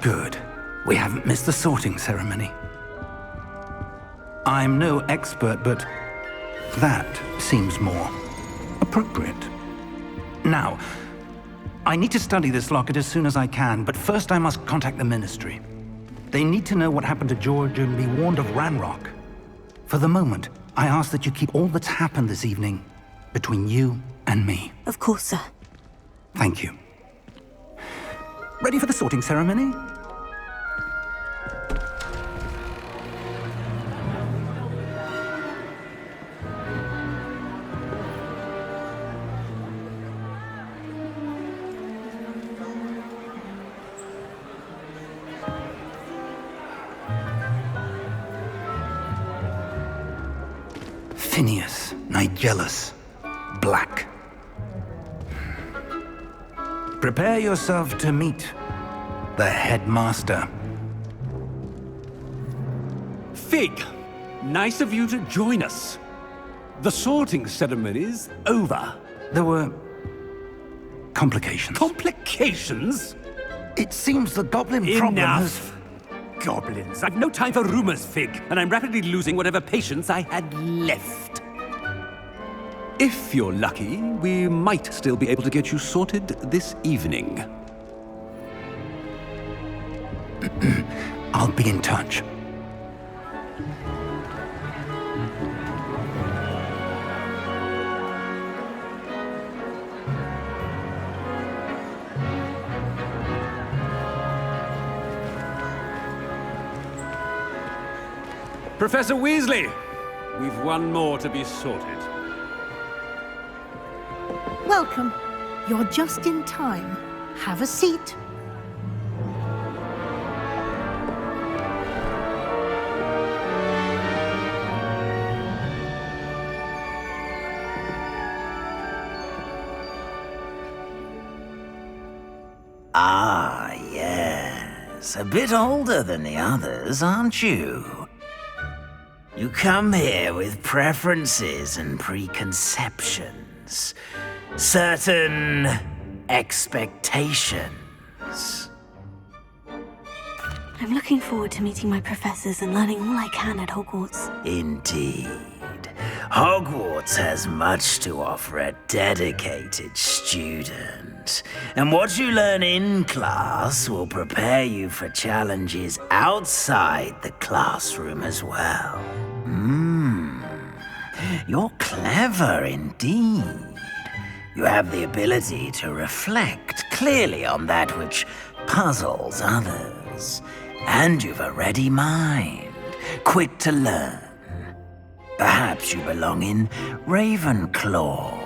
Good. We haven't missed the sorting ceremony. I'm no expert, but that seems more appropriate. Now, I need to study this locket as soon as I can, but first I must contact the Ministry. They need to know what happened to George and be warned of Ranrock. For the moment, I ask that you keep all that's happened this evening between you and me. Of course, sir. Thank you. Ready for the sorting ceremony? Phineas, Nigellus, Black. Prepare yourself to meet the headmaster. Fig, nice of you to join us. The sorting ceremony's over. There were complications. Complications? It seems the goblin problem has... Enough! Goblins. I've no time for rumors, Fig, and I'm rapidly losing whatever patience I had left. If you're lucky, we might still be able to get you sorted this evening. I'll be in touch. Professor Weasley, we've one more to be sorted. Welcome. You're just in time. Have a seat. Ah, yes. A bit older than the others, aren't you? You come here with preferences and preconceptions. Certain expectations. I'm looking forward to meeting my professors and learning all I can at Hogwarts. Indeed. Hogwarts has much to offer a dedicated student. And what you learn in class will prepare you for challenges outside the classroom as well. You're clever indeed. You have the ability to reflect clearly on that which puzzles others. And you've a ready mind, quick to learn. Perhaps you belong in Ravenclaw.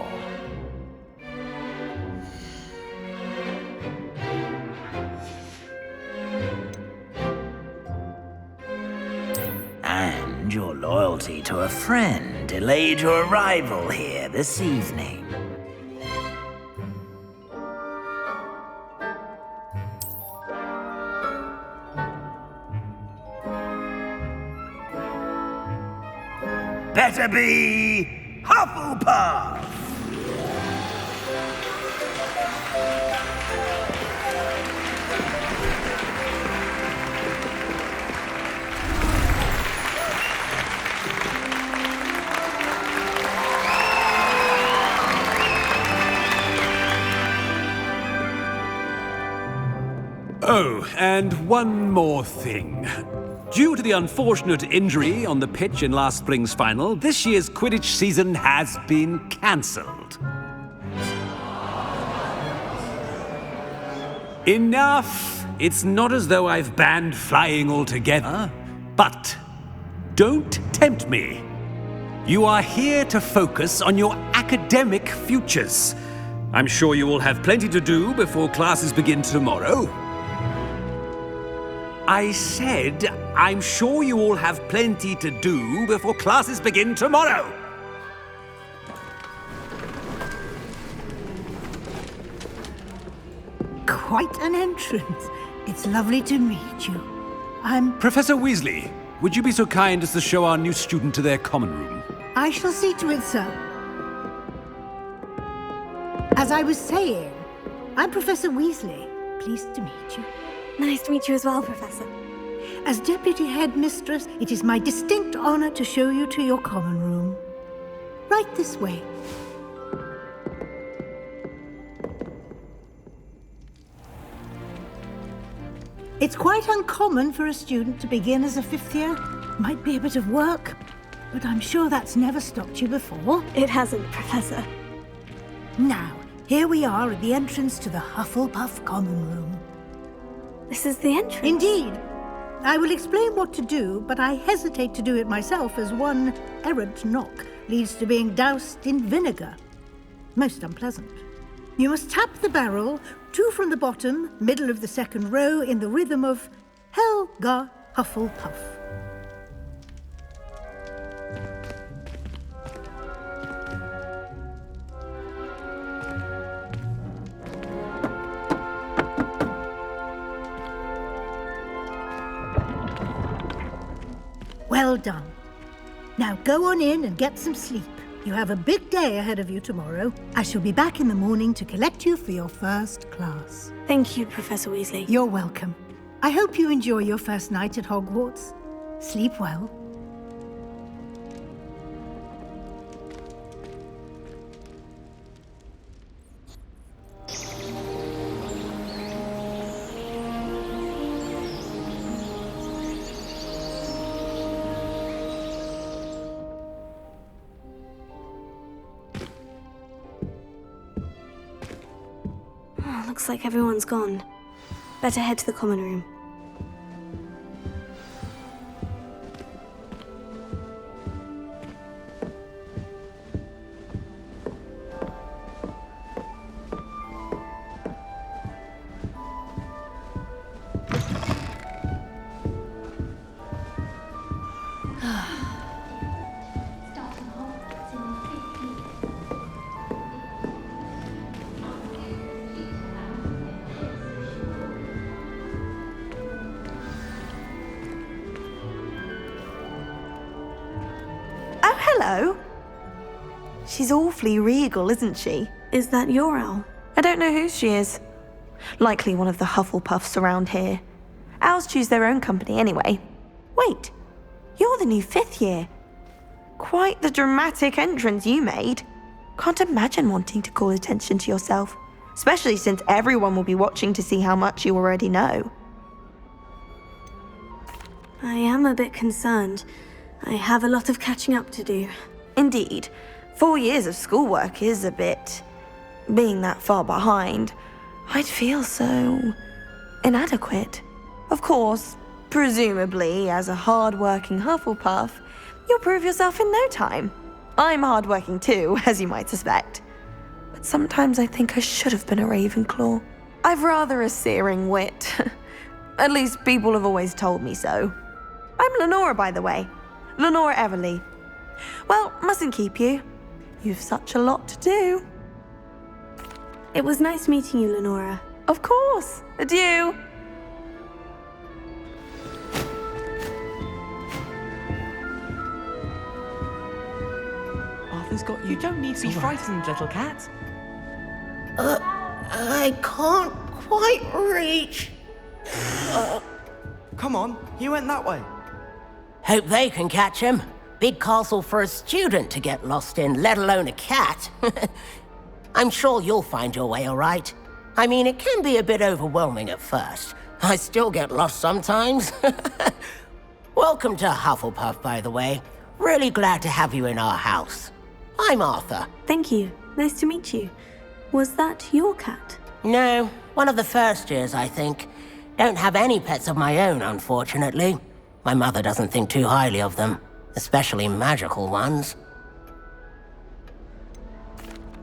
And your loyalty to a friend delayed your arrival here this evening. Better be Hufflepuff! Oh, and one more thing. Due to the unfortunate injury on the pitch in last spring's final, this year's Quidditch season has been cancelled. Enough! It's not as though I've banned flying altogether, but don't tempt me. You are here to focus on your academic futures. I'm sure you will have plenty to do before classes begin tomorrow. I said, I'm sure you all have plenty to do before classes begin tomorrow. Quite an entrance. It's lovely to meet you. Professor Weasley, would you be so kind as to show our new student to their common room? I shall see to it, sir. As I was saying, I'm Professor Weasley. Pleased to meet you. Nice to meet you as well, Professor. As Deputy Headmistress, it is my distinct honor to show you to your common room. Right this way. It's quite uncommon for a student to begin as a fifth year. Might be a bit of work, but I'm sure that's never stopped you before. It hasn't, Professor. Now, here we are at the entrance to the Hufflepuff common room. This is the entrance? Indeed. I will explain what to do, but I hesitate to do it myself as one errant knock leads to being doused in vinegar. Most unpleasant. You must tap the barrel, 2 from the bottom, middle of the second row, in the rhythm of Helga Hufflepuff. Well done. Now go on in and get some sleep. You have a big day ahead of you tomorrow. I shall be back in the morning to collect you for your first class. Thank you, Professor Weasley. You're welcome. I hope you enjoy your first night at Hogwarts. Sleep well. Looks like everyone's gone. Better head to the common room. Hello. She's awfully regal, isn't she? Is that your owl? I don't know who she is. Likely one of the Hufflepuffs around here. Owls choose their own company anyway. Wait, you're the new 5th year. Quite the dramatic entrance you made. Can't imagine wanting to call attention to yourself, especially since everyone will be watching to see how much you already know. I am a bit concerned. I have a lot of catching up to do. Indeed. 4 years of schoolwork is a bit... Being that far behind, I'd feel so... inadequate. Of course, presumably, as a hard-working Hufflepuff, you'll prove yourself in no time. I'm hard-working too, as you might suspect. But sometimes I think I should have been a Ravenclaw. I've rather a searing wit. At least people have always told me so. I'm Lenora, by the way. Lenora Everly. Well, mustn't keep you. You've such a lot to do. It was nice meeting you, Lenora. Of course. Adieu. Arthur's got you. You don't need to be frightened, little cat. I can't quite reach. Come on, he went that way. Hope they can catch him. Big castle for a student to get lost in, let alone a cat. I'm sure you'll find your way all right. I mean, it can be a bit overwhelming at first. I still get lost sometimes. Welcome to Hufflepuff, by the way. Really glad to have you in our house. I'm Arthur. Thank you. Nice to meet you. Was that your cat? No, one of the first years, I think. Don't have any pets of my own, unfortunately. My mother doesn't think too highly of them, especially magical ones.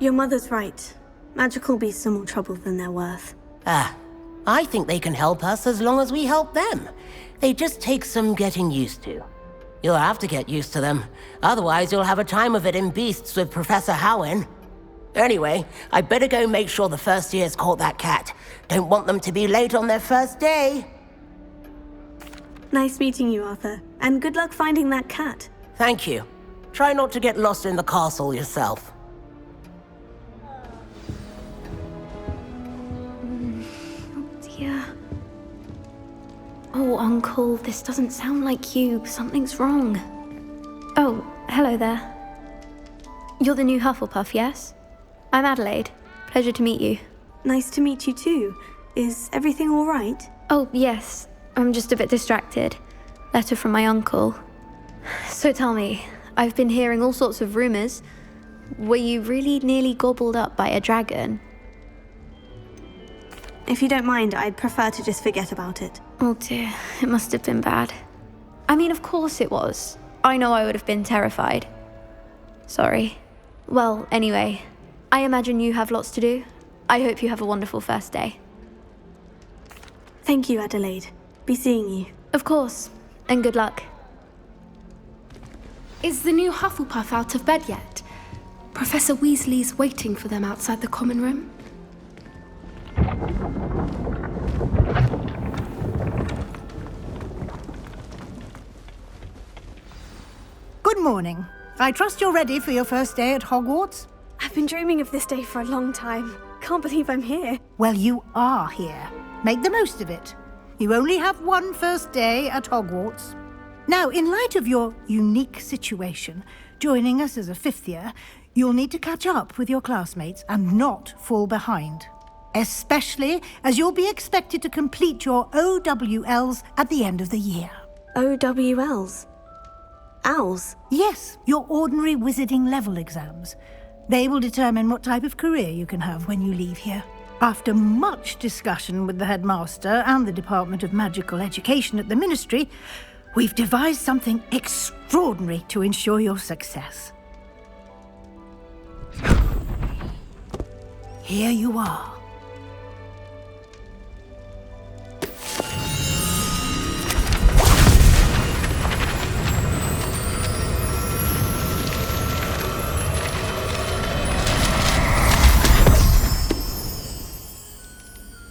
Your mother's right. Magical beasts are more trouble than they're worth. I think they can help us as long as we help them. They just take some getting used to. You'll have to get used to them. Otherwise, you'll have a time of it in Beasts with Professor Howin. Anyway, I better go make sure the first years caught that cat. Don't want them to be late on their first day. Nice meeting you, Arthur. And good luck finding that cat. Thank you. Try not to get lost in the castle yourself. Oh dear. Oh, Uncle, this doesn't sound like you. Something's wrong. Oh, hello there. You're the new Hufflepuff, yes? I'm Adelaide. Pleasure to meet you. Nice to meet you too. Is everything all right? Oh, yes. I'm just a bit distracted. Letter from my uncle. So tell me, I've been hearing all sorts of rumors. Were you really nearly gobbled up by a dragon? If you don't mind, I'd prefer to just forget about it. Oh dear, it must have been bad. I mean, of course it was. I know I would have been terrified. Sorry. Well, anyway, I imagine you have lots to do. I hope you have a wonderful first day. Thank you, Adelaide. Be seeing you. Of course, and good luck. Is the new Hufflepuff out of bed yet? Professor Weasley's waiting for them outside the common room. Good morning. I trust you're ready for your first day at Hogwarts? I've been dreaming of this day for a long time. Can't believe I'm here. Well, you are here. Make the most of it. You only have one first day at Hogwarts. Now, in light of your unique situation, joining us as a fifth year, you'll need to catch up with your classmates and not fall behind. Especially as you'll be expected to complete your OWLs at the end of the year. OWLs? Owls? Yes, your ordinary wizarding level exams. They will determine what type of career you can have when you leave here. After much discussion with the headmaster and the Department of Magical Education at the Ministry, we've devised something extraordinary to ensure your success. Here you are.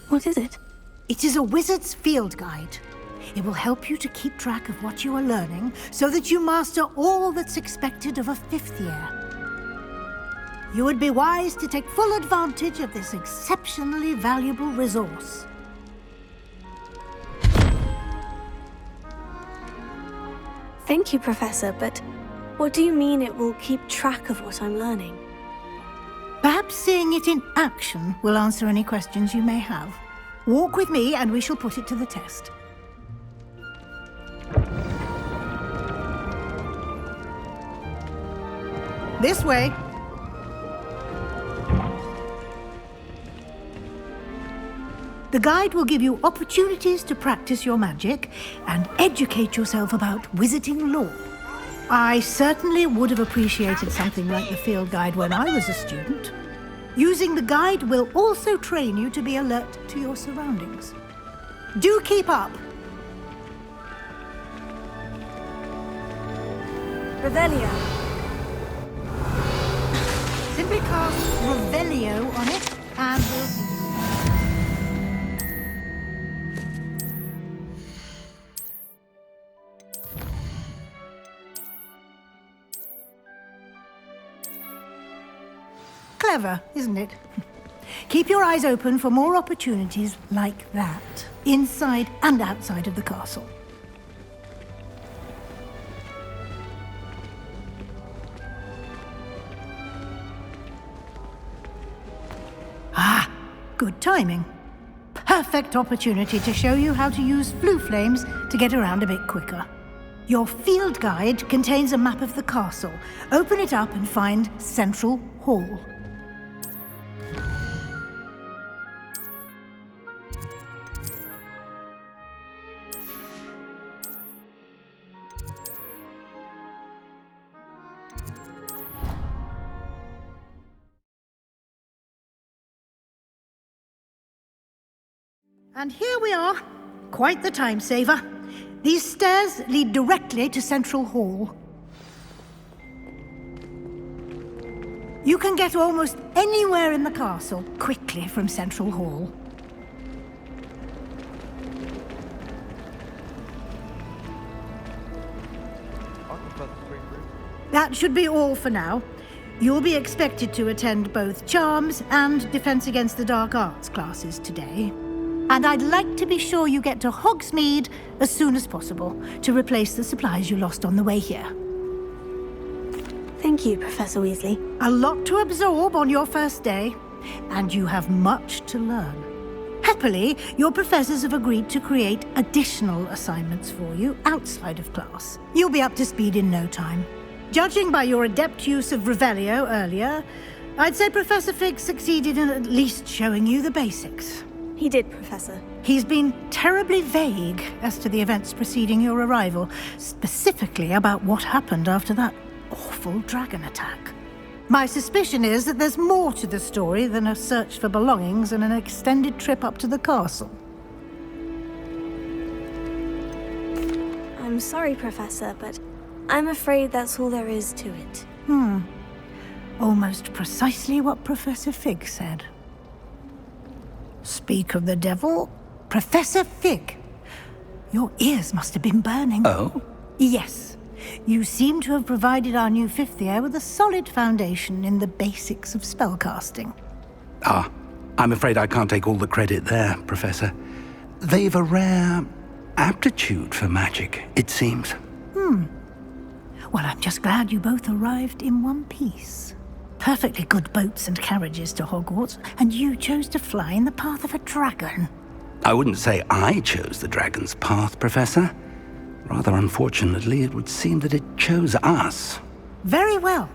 What is it? It is a wizard's field guide. It will help you to keep track of what you are learning so that you master all that's expected of a fifth year. You would be wise to take full advantage of this exceptionally valuable resource. Thank you, Professor, but what do you mean it will keep track of what I'm learning? Perhaps seeing it in action will answer any questions you may have. Walk with me and we shall put it to the test. This way. The guide will give you opportunities to practice your magic and educate yourself about wizarding lore. I certainly would have appreciated something like the field guide when I was a student. Using the guide will also train you to be alert to your surroundings. Do keep up! Revelio. Simply cast Revelio on it and we'll see you. Clever, isn't it? Keep your eyes open for more opportunities like that, inside and outside of the castle. Ah, good timing. Perfect opportunity to show you how to use flue flames to get around a bit quicker. Your field guide contains a map of the castle. Open it up and find Central Hall. And here we are. Quite the time saver. These stairs lead directly to Central Hall. You can get almost anywhere in the castle quickly from Central Hall. That should be all for now. You'll be expected to attend both Charms and Defense Against the Dark Arts classes today. And I'd like to be sure you get to Hogsmeade as soon as possible to replace the supplies you lost on the way here. Thank you, Professor Weasley. A lot to absorb on your first day, and you have much to learn. Happily, your professors have agreed to create additional assignments for you outside of class. You'll be up to speed in no time. Judging by your adept use of Revelio earlier, I'd say Professor Fig succeeded in at least showing you the basics. He did, Professor. He's been terribly vague as to the events preceding your arrival, specifically about what happened after that awful dragon attack. My suspicion is that there's more to the story than a search for belongings and an extended trip up to the castle. I'm sorry, Professor, but I'm afraid that's all there is to it. Almost precisely what Professor Fig said. Speak of the devil, Professor Fig. Your ears must have been burning. Oh? Yes. You seem to have provided our new fifth year with a solid foundation in the basics of spellcasting. Ah, I'm afraid I can't take all the credit there, Professor. They've a rare aptitude for magic, it seems. Well, I'm just glad you both arrived in one piece. Perfectly good boats and carriages to Hogwarts, and you chose to fly in the path of a dragon. I wouldn't say I chose the dragon's path, Professor. Rather unfortunately, it would seem that it chose us. Very well.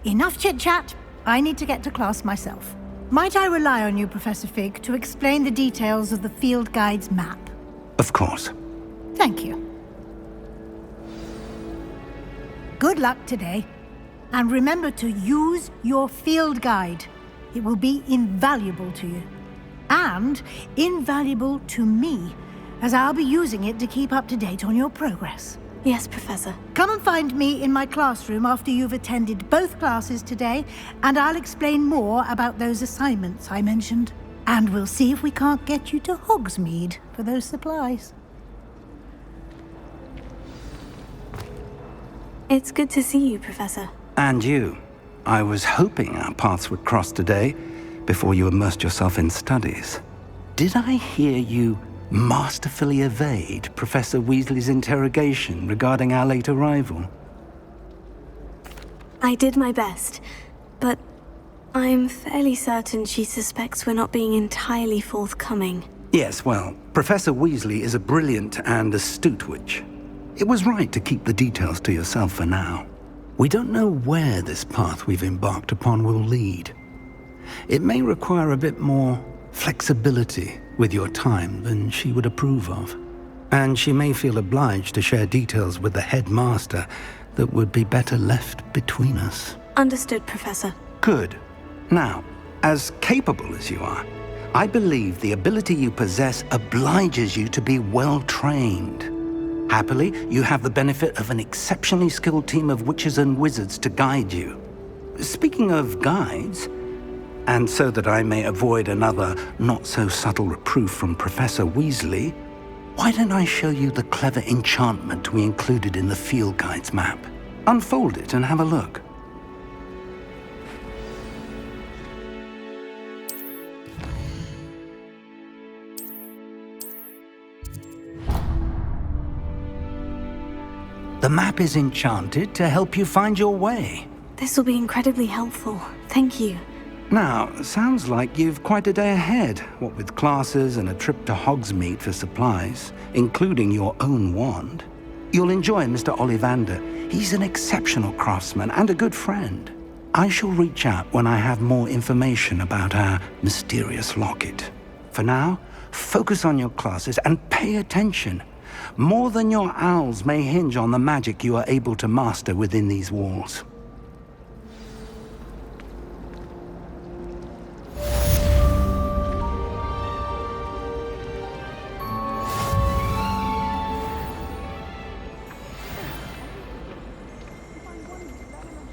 Enough chit-chat. I need to get to class myself. Might I rely on you, Professor Fig, to explain the details of the field guide's map? Of course. Thank you. Good luck today. And remember to use your field guide. It will be invaluable to you. And invaluable to me, as I'll be using it to keep up to date on your progress. Yes, Professor. Come and find me in my classroom after you've attended both classes today, and I'll explain more about those assignments I mentioned. And we'll see if we can't get you to Hogsmeade for those supplies. It's good to see you, Professor. And you. I was hoping our paths would cross today, before you immersed yourself in studies. Did I hear you masterfully evade Professor Weasley's interrogation regarding our late arrival? I did my best, but I'm fairly certain she suspects we're not being entirely forthcoming. Yes, well, Professor Weasley is a brilliant and astute witch. It was right to keep the details to yourself for now. We don't know where this path we've embarked upon will lead. It may require a bit more flexibility with your time than she would approve of. And she may feel obliged to share details with the headmaster that would be better left between us. Understood, Professor. Good. Now, as capable as you are, I believe the ability you possess obliges you to be well-trained. Happily, you have the benefit of an exceptionally skilled team of witches and wizards to guide you. Speaking of guides, and so that I may avoid another not-so-subtle reproof from Professor Weasley, why don't I show you the clever enchantment we included in the field guide's map? Unfold it and have a look. The map is enchanted to help you find your way. This will be incredibly helpful. Thank you. Now, sounds like you've quite a day ahead, what with classes and a trip to Hogsmeade for supplies, including your own wand. You'll enjoy Mr. Ollivander. He's an exceptional craftsman and a good friend. I shall reach out when I have more information about our mysterious locket. For now, focus on your classes and pay attention. More than your owls may hinge on the magic you are able to master within these walls.